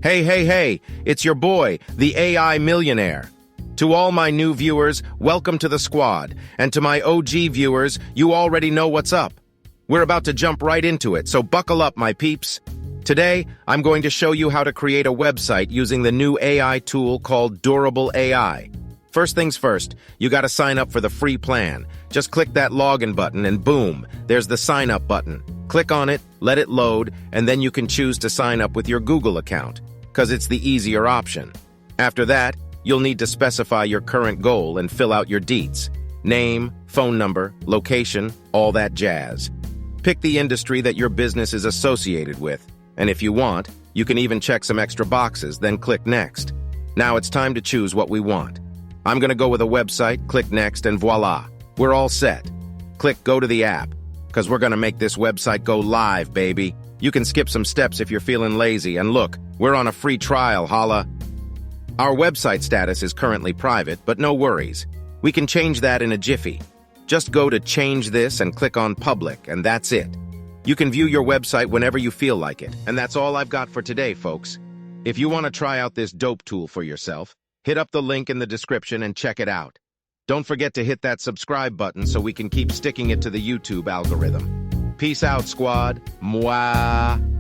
Hey, it's your boy, the AI millionaire. To all my new viewers, welcome to the squad, and to my OG viewers, you already know what's up. We're about to jump right into it, so buckle up, my peeps. Today, I'm going to show you how to create a website using the new AI tool called Durable AI. First things first, you gotta sign up for the free plan. Just click that login button and boom, there's the sign up button. Click on it, let it load, and then you can choose to sign up with your Google account, because it's the easier option. After that, you'll need to specify your current goal and fill out your deets. Name, phone number, location, all that jazz. Pick the industry that your business is associated with, and if you want, you can even check some extra boxes, then click Next. Now it's time to choose what we want. I'm gonna go with a website, click Next, and voila, we're all set. Click Go to the app, because we're gonna make this website go live, baby. You can skip some steps if you're feeling lazy, and look, we're on a free trial, holla. Our website status is currently private, but no worries. We can change that in a jiffy. Just go to Change This and click on Public, and that's it. You can view your website whenever you feel like it, and that's all I've got for today, folks. If you want to try out this dope tool for yourself, hit up the link in the description and check it out. Don't forget to hit that subscribe button so we can keep sticking it to the YouTube algorithm. Peace out, squad. Mwah.